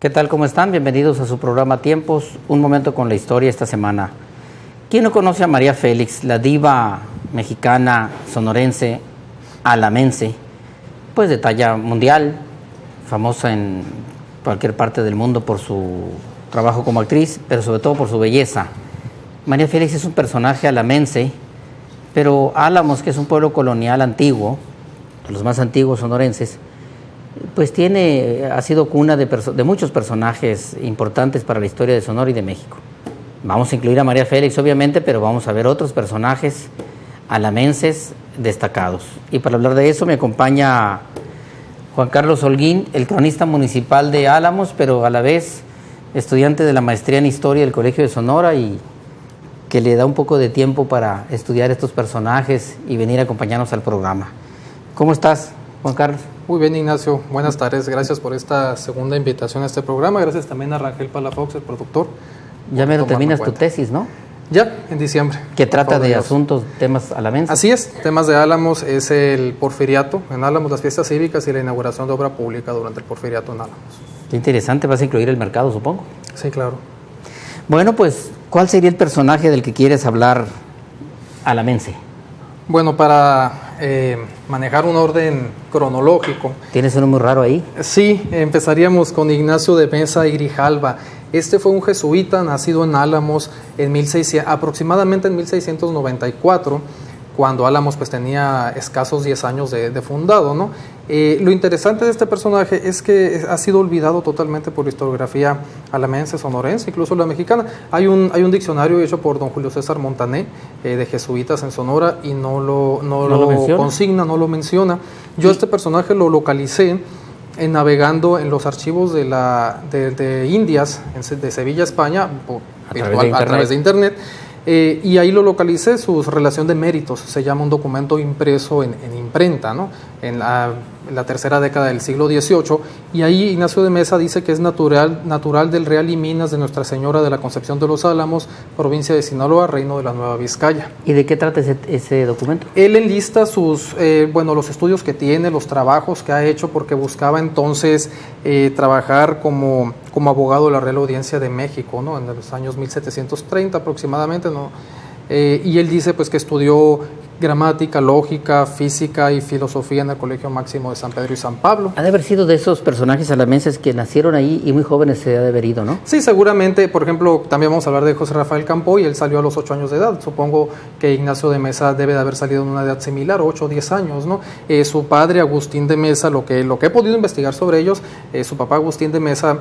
¿Qué tal? ¿Cómo están? Bienvenidos a su programa Tiempos, un momento con la historia esta semana. ¿Quién no conoce a María Félix, la diva mexicana, sonorense, alamense, pues de talla mundial, famosa en cualquier parte del mundo por su trabajo como actriz, pero sobre todo por su belleza? María Félix es un personaje alamense, pero Álamos, que es un pueblo colonial antiguo, de los más antiguos sonorenses, pues ha sido cuna de muchos personajes importantes para la historia de Sonora y de México. Vamos a incluir a María Félix, obviamente, pero vamos a ver otros personajes alamenses destacados. Y para hablar de eso me acompaña Juan Carlos Holguín, el cronista municipal de Álamos, pero a la vez estudiante de la maestría en Historia del Colegio de Sonora y que le da un poco de tiempo para estudiar estos personajes y venir a acompañarnos al programa. ¿Cómo estás, Juan Carlos? Muy bien, Ignacio. Buenas tardes. Gracias por esta segunda invitación a este programa. Gracias también a Rangel Palafox, el productor. Ya me lo terminas tu tesis, ¿no? Ya, en diciembre. Que trata de asuntos, temas alamenses. Así es. Temas de Álamos es el porfiriato en Álamos, las fiestas cívicas y la inauguración de obra pública durante el porfiriato en Álamos. Qué interesante. Vas a incluir el mercado, supongo. Sí, claro. Bueno, pues, ¿cuál sería el personaje del que quieres hablar alamense? Bueno, para manejar un orden cronológico. ¿Tienes uno muy raro ahí? Sí, empezaríamos con Ignacio de Mesa y Grijalva. Este fue un jesuita nacido en Álamos aproximadamente en 1694, cuando Álamos pues tenía escasos 10 años de fundado, ¿no? Lo interesante de este personaje es que ha sido olvidado totalmente por la historiografía alamense, sonorense, incluso la mexicana. Hay un diccionario hecho por don Julio César Montané de jesuitas en Sonora y no lo consigna, no lo menciona. Yo este personaje lo localicé navegando en los archivos de Indias, de Sevilla, España, a través de internet. Y ahí lo localicé, su relación de méritos, se llama un documento impreso en imprenta, ¿no? En la tercera década del siglo XVIII, y ahí Ignacio de Mesa dice que es natural del Real y Minas de Nuestra Señora de la Concepción de los Álamos, provincia de Sinaloa, reino de la Nueva Vizcaya. ¿Y de qué trata ese documento? Él enlista los estudios que tiene, los trabajos que ha hecho, porque buscaba entonces trabajar como abogado de la Real Audiencia de México, ¿no? En los años 1730 aproximadamente, ¿no? Y él dice pues que estudió gramática, lógica, física y filosofía en el Colegio Máximo de San Pedro y San Pablo. Ha de haber sido de esos personajes alamenses que nacieron ahí y muy jóvenes se ha de haber ido, ¿no? Sí, seguramente. Por ejemplo, también vamos a hablar de José Rafael Campoy. Él salió a los 8 años de edad. Supongo que Ignacio de Mesa debe de haber salido en una edad similar, 8 o 10 años, ¿no? Su padre, Agustín de Mesa, lo que he podido investigar sobre ellos, su papá, Agustín de Mesa,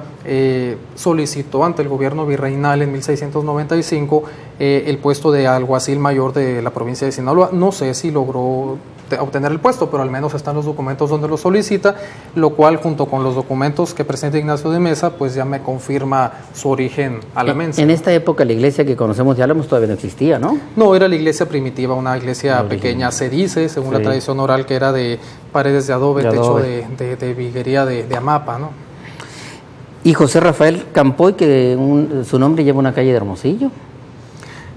solicitó ante el gobierno virreinal en 1695 el puesto de alguacil mayor de la provincia de Sinaloa. No sé si logró obtener el puesto, pero al menos están los documentos donde lo solicita, lo cual junto con los documentos que presenta Ignacio de Mesa, pues ya me confirma su origen alamense. En esta época la iglesia que conocemos de Álamos todavía no existía, ¿no? No, era la iglesia primitiva, una iglesia pequeña, se dice, según la tradición oral, que era de paredes de adobe, techo de viguería de amapa, ¿no? Y José Rafael Campoy, que su nombre lleva una calle de Hermosillo.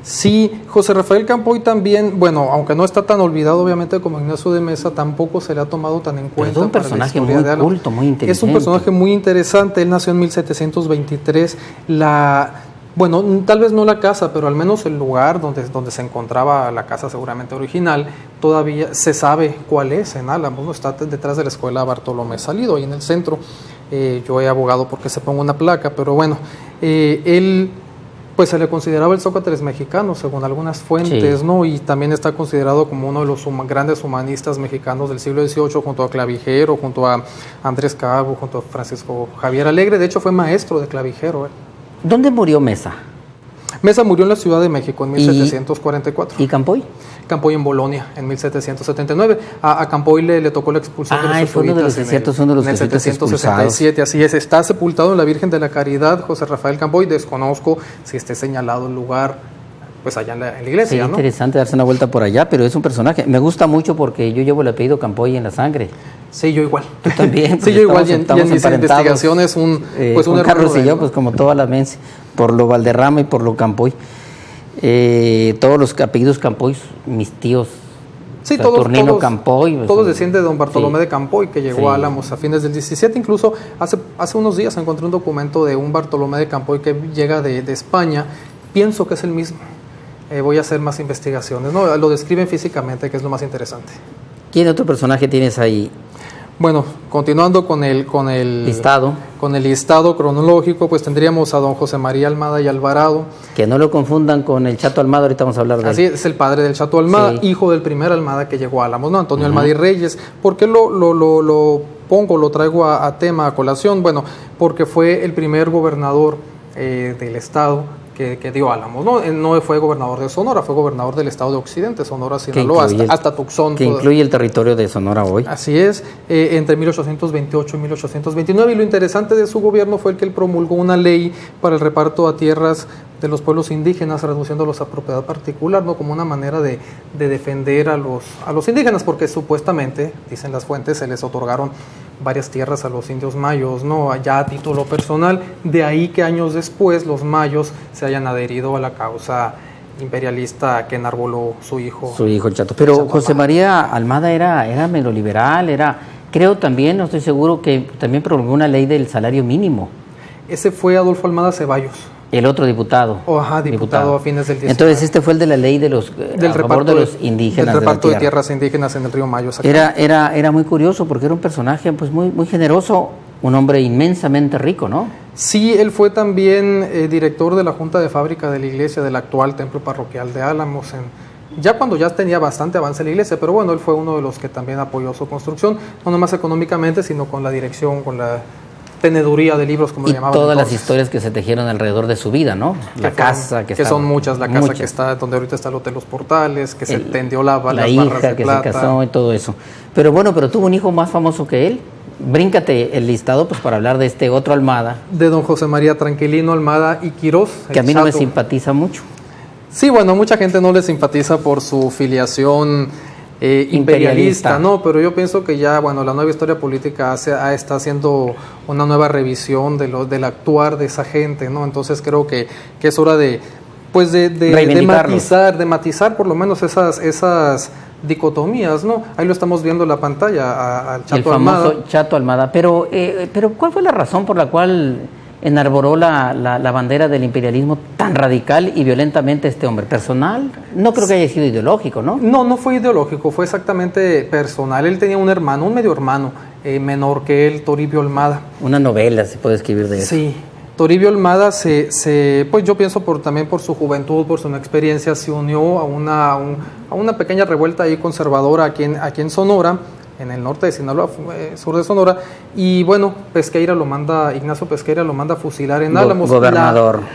Sí, José Rafael Campoy también, bueno, aunque no está tan olvidado obviamente como Ignacio de Mesa, tampoco se le ha tomado tan en cuenta. Es un personaje muy culto, muy inteligente. Es un personaje muy interesante. Él nació en 1723. Bueno, tal vez no la casa, pero al menos el lugar donde se encontraba la casa seguramente original, todavía se sabe cuál es en Álamos, ¿no? Está detrás de la escuela Bartolomé Salido, ahí en el centro. Yo he abogado porque se ponga una placa, pero bueno, él pues se le consideraba el Sócrates mexicano, según algunas fuentes, sí, ¿no? Y también está considerado como uno de los grandes humanistas mexicanos del siglo XVIII, junto a Clavijero, junto a Andrés Cabo, junto a Francisco Javier Alegre. De hecho, fue maestro de Clavijero. ¿Dónde murió Mesa? Mesa murió en la Ciudad de México en 1744. ¿Y Campoy? Campoy en Bolonia en 1779. A Campoy le tocó la expulsión de los jesuitas en el 1767. Así es. Está sepultado en la Virgen de la Caridad, José Rafael Campoy. Desconozco si esté señalado el lugar, pues allá en la iglesia. Sería interesante darse una vuelta por allá, pero es un personaje. Me gusta mucho porque yo llevo el apellido Campoy en la sangre. Sí, yo igual. Tú también. Sí, yo igual. Y en mis investigaciones un Carlos y yo, pues como toda la mense, por lo Valderrama y por lo Campoy. Todos los apellidos Campoy, mis tíos Sí, o sea, Turnino Campoy. Todos descienden de don Bartolomé sí. de Campoy, que llegó a Álamos a fines del 17. Incluso hace unos días encontré un documento de un Bartolomé de Campoy que llega de España. Pienso que es el mismo. Voy a hacer más investigaciones, ¿no? Lo describen físicamente, que es lo más interesante. ¿Quién otro personaje tienes ahí? Bueno, continuando con el listado cronológico, pues tendríamos a don José María Almada y Alvarado. Que no lo confundan con el Chato Almada, ahorita vamos a hablar de él. Así es el padre del Chato Almada, sí. Hijo del primer Almada que llegó a Álamos, ¿no? Antonio Almada y Reyes. ¿Por qué lo traigo a tema, a colación? Bueno, porque fue el primer gobernador del estado que dio Álamos, ¿no? No fue gobernador de Sonora, fue gobernador del estado de Occidente, Sonora, Sinaloa, hasta Tucson. Que incluye el territorio de Sonora hoy. Así es, entre 1828 y 1829, y lo interesante de su gobierno fue el que él promulgó una ley para el reparto a tierras de los pueblos indígenas, reduciéndolos a propiedad particular, ¿no? Como una manera de defender a los indígenas, porque supuestamente, dicen las fuentes, se les otorgaron varias tierras a los indios mayos, ¿no? Ya a título personal, de ahí que años después los mayos se hayan adherido a la causa imperialista que enarboló su hijo. Su hijo, el Chato. Pero Chato José María Almada era medio liberal, creo también, no estoy seguro, que también promulgó una ley del salario mínimo. Ese fue Adolfo Almada Ceballos. El otro diputado. Diputado a fines del 19. Entonces este fue el de la ley de los reparto de los indígenas. Del reparto de tierras indígenas en el río Mayo. Era muy curioso porque era un personaje pues muy generoso, un hombre inmensamente rico, ¿no? Sí, él fue también director de la Junta de Fábrica de la Iglesia del actual Templo Parroquial de Álamos, ya cuando ya tenía bastante avance la iglesia, pero bueno, él fue uno de los que también apoyó su construcción, no nomás económicamente, sino con la dirección, con la teneduría de libros, como le llamaban. Todas las historias que se tejieron alrededor de su vida, ¿no? La casa que son muchas, la casa que está donde ahorita está el Hotel Los Portales, que se tendió las barras de plata. La hija que se casó y todo eso. Pero bueno, tuvo un hijo más famoso que él. Bríncate el listado pues para hablar de este otro Almada. De don José María Tranquilino Almada y Quirós. Que a mí no me simpatiza mucho. Sí, bueno, mucha gente no le simpatiza por su filiación imperialista, ¿no? Pero yo pienso que ya, bueno, la nueva historia política está haciendo una nueva revisión del actuar de esa gente, ¿no? Entonces creo que es hora de matizar por lo menos esas dicotomías, ¿no? Ahí lo estamos viendo en la pantalla, al Chato Almada. El famoso Chato Almada. Pero ¿cuál fue la razón por la cual enarboró la bandera del imperialismo tan radical y violentamente este hombre? ¿Personal? No creo que haya sido ideológico, ¿no? No fue ideológico, fue exactamente personal. Él tenía un medio hermano, menor que él, Toribio Almada. Una novela se puede escribir de eso. Sí. Toribio Almada pues yo pienso también por su juventud, por su experiencia, se unió a una pequeña revuelta ahí conservadora aquí en Sonora, en el norte de Sinaloa, sur de Sonora, y bueno, Ignacio Pesqueira lo manda a fusilar en Álamos.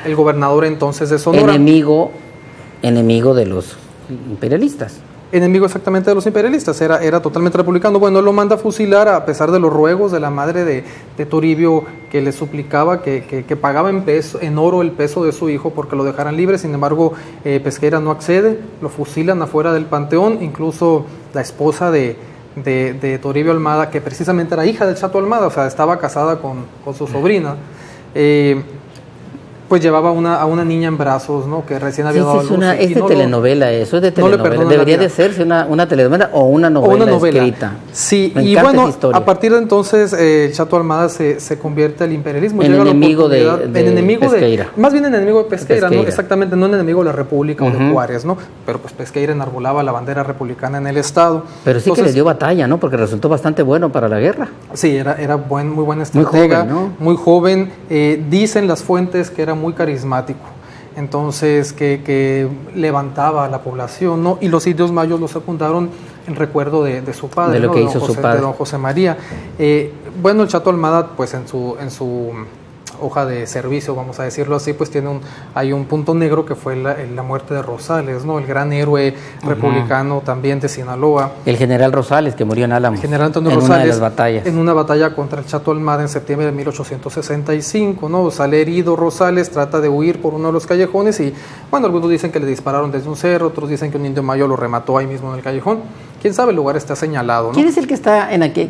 El gobernador entonces de Sonora. Enemigo de los imperialistas. Enemigo exactamente de los imperialistas, era totalmente republicano. Bueno, él lo manda a fusilar a pesar de los ruegos de la madre de Toribio, que le suplicaba que pagaba en oro el peso de su hijo porque lo dejaran libre. Sin embargo, Pesqueira no accede, lo fusilan afuera del panteón. Incluso la esposa de Toribio Almada, que precisamente era hija del Chato Almada, o sea, estaba casada con su sobrina, pues llevaba a una niña en brazos, ¿no? Que recién había dado a luz. Es de telenovela eso, es de telenovela. Debería de serse una telenovela o una novela escrita. Sí, y bueno, a partir de entonces el Chato Almada se convierte al imperialismo. En enemigo de Pesqueira. Más bien en enemigo de Pesqueira, ¿no? Exactamente, no en enemigo de la República o de Juárez, ¿no? Pero pues Pesqueira enarbolaba la bandera republicana en el estado. Pero sí que le dio batalla, ¿no? Porque resultó bastante bueno para la guerra. Sí, era muy buen estratega. Muy joven. Dicen las fuentes que era muy carismático, entonces que levantaba a la población, ¿no? Y los indios mayos lo secundaron en recuerdo de su padre, de lo que hizo su padre, de don José María. Bueno, el Chato Almada, pues en su hoja de servicio, vamos a decirlo así, pues hay un punto negro que fue la muerte de Rosales, ¿no? El gran héroe republicano también de Sinaloa. El general Rosales, que murió en Álamos. El general Antonio Rosales. En una de las batallas. En una batalla contra el Chato Almada en septiembre de 1865, ¿no? Sale herido Rosales, trata de huir por uno de los callejones y, bueno, algunos dicen que le dispararon desde un cerro, otros dicen que un indio mayo lo remató ahí mismo en el callejón. ¿Quién sabe? El lugar está señalado, ¿no? ¿Quién es el que está en aquel?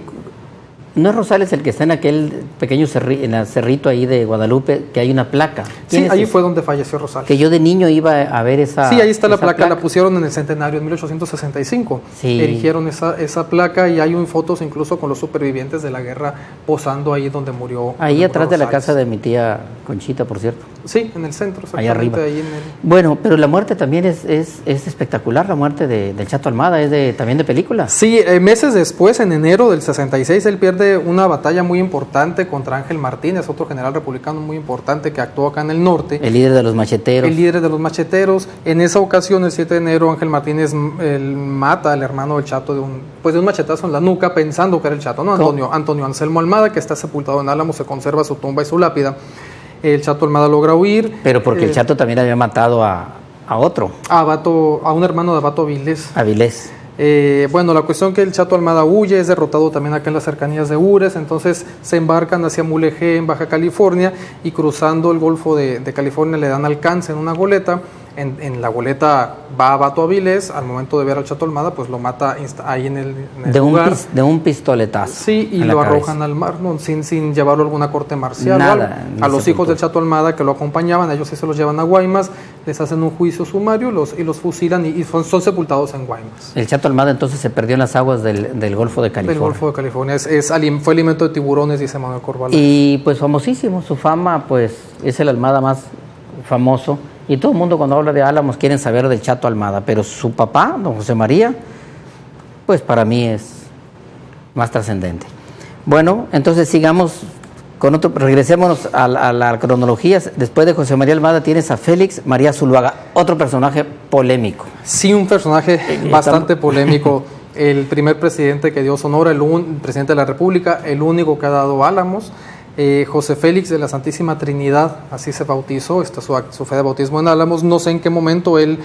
¿No es Rosales el que está en aquel pequeño en el cerrito ahí de Guadalupe, que hay una placa? Sí, ahí fue donde falleció Rosales. Que yo de niño iba a ver esa. Sí, ahí está la placa, la pusieron en el centenario en 1865. Sí. Erigieron esa placa y hay fotos incluso con los supervivientes de la guerra posando ahí donde murió. Ahí atrás de la casa de mi tía Conchita, por cierto. Sí, en el centro, ahí arriba. Ahí Bueno, pero la muerte también es espectacular, la muerte del Chato Almada, también de película. Sí, meses después, en enero del 66, él pierde una batalla muy importante contra Ángel Martínez, otro general republicano muy importante que actuó acá en el norte. El líder de los macheteros. El líder de los macheteros. En esa ocasión, el 7 de enero, Ángel Martínez mata al hermano del Chato de un machetazo en la nuca, pensando que era el Chato, ¿no? Antonio Anselmo Almada, que está sepultado en Álamos, se conserva su tumba y su lápida. El Chato Almada logra huir. Pero porque el Chato también había matado a otro. A un hermano de Abato Avilés. Avilés. Bueno, la cuestión que el Chato Almada huye, es derrotado también acá en las cercanías de Ures, entonces se embarcan hacia Mulegé, en Baja California, y cruzando el Golfo de California le dan alcance en una goleta. En la goleta va Abato Avilés, al momento de ver al Chato Almada, pues lo mata ahí en el lugar. De un pistoletazo. Sí, y lo arrojan al mar, ¿no? sin llevarlo a alguna corte marcial. Nada, a los hijos del Chato Almada que lo acompañaban, ellos sí se los llevan a Guaymas, les hacen un juicio sumario y los fusilan y son sepultados en Guaymas. El Chato Almada entonces se perdió en las aguas del Golfo de California. Del Golfo de California, fue alimento de tiburones, dice Manuel Corvalán. Y pues famosísimo, su fama pues es el Almada más famoso. Y todo el mundo cuando habla de Álamos quieren saber del Chato Almada, pero su papá, don José María, pues para mí es más trascendente. Bueno, entonces sigamos con regresémonos a la cronología. Después de José María Almada tienes a Félix María Zuluaga, otro personaje polémico. Sí, un personaje bastante polémico. El primer presidente que dio Sonora, el presidente de la República, el único que ha dado Álamos. José Félix de la Santísima Trinidad, así se bautizó, está su fe de bautismo en Álamos. No sé en qué momento él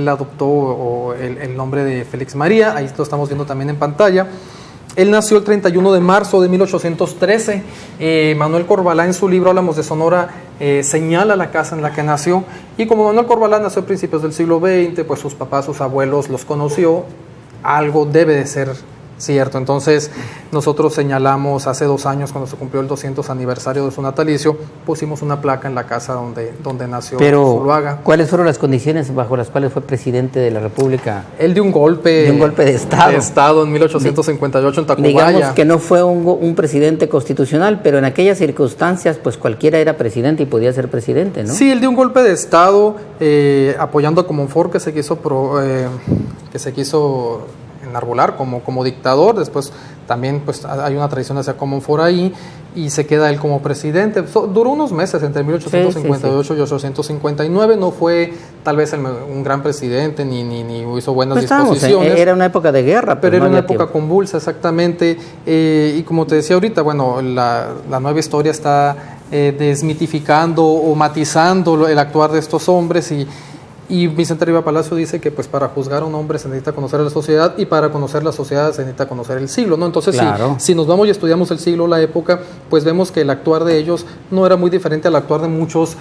adoptó el nombre de Félix María, ahí lo estamos viendo también en pantalla. Él nació el 31 de marzo de 1813. Manuel Corvalán, en su libro Álamos de Sonora, señala la casa en la que nació, y como Manuel Corvalán nació a principios del siglo XX, pues sus papás, sus abuelos los conoció, algo debe de ser cierto. Entonces nosotros señalamos hace 2 años, cuando se cumplió el 200 aniversario de su natalicio, pusimos una placa en la casa donde nació Zuluaga. ¿Cuáles fueron las condiciones bajo las cuales fue presidente de la República? Él dio un golpe de Estado. De Estado en 1858 en Tacubaya. Digamos que no fue un presidente constitucional, pero en aquellas circunstancias pues cualquiera era presidente y podía ser presidente, ¿no? Sí, él dio un golpe de Estado apoyando a Comonfort, que se quiso enarbolar como dictador. Después también pues hay una traición hacia Comonfort ahí, y se queda él como presidente. Duró unos meses entre 1858 y 1859. No fue tal vez un gran presidente ni hizo buenas disposiciones. Era una época de guerra, pero era una época convulsa, exactamente. Y como te decía ahorita, bueno, la nueva historia está desmitificando o matizando el actuar de estos hombres, y Vicente Riva Palacio dice que pues para juzgar a un hombre se necesita conocer a la sociedad, y para conocer la sociedad se necesita conocer el siglo, ¿no? Entonces, claro, si nos vamos y estudiamos el siglo, la época, pues vemos que el actuar de ellos no era muy diferente al actuar de muchos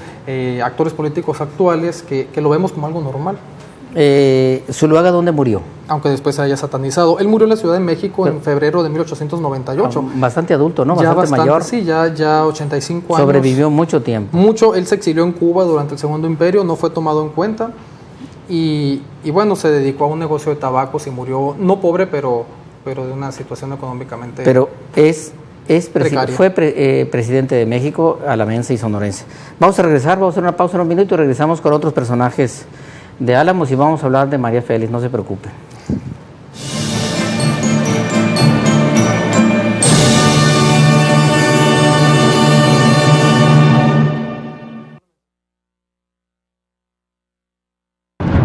actores políticos actuales, que lo vemos como algo normal. ¿Zuluaga dónde murió? Aunque después se haya satanizado. Él murió en la Ciudad de México en febrero de 1898. Bastante adulto, ¿no? Bastante mayor. Sí, ya 85 años. Sobrevivió mucho tiempo. Él se exilió en Cuba durante el Segundo Imperio, no fue tomado en cuenta. Y bueno, se dedicó a un negocio de tabacos y murió, no pobre, pero de una situación económicamente precaria. Fue presidente de México, alamense y sonorense. Vamos a regresar, vamos a hacer una pausa en un minuto y regresamos con otros personajes de Álamos, y vamos a hablar de María Félix, no se preocupen.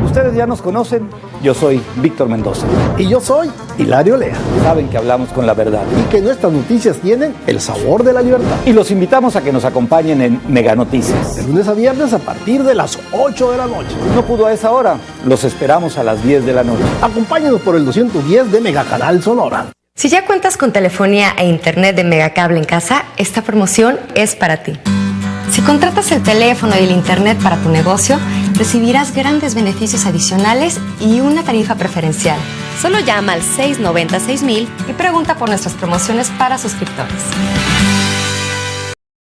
Ustedes ya nos conocen, yo soy Víctor Mendoza. Y yo soy Hilario Lea. Saben que hablamos con la verdad. Y que nuestras noticias tienen el sabor de la libertad. Y los invitamos a que nos acompañen en Mega Noticias. De lunes a viernes a partir de las 8 de la noche. No pudo a esa hora, los esperamos a las 10 de la noche. Acompáñenos por el 210 de Megacanal Sonora. Si ya cuentas con telefonía e internet de Megacable en casa, esta promoción es para ti. Si contratas el teléfono y el internet para tu negocio, recibirás grandes beneficios adicionales y una tarifa preferencial. Solo llama al 690-6000 y pregunta por nuestras promociones para suscriptores.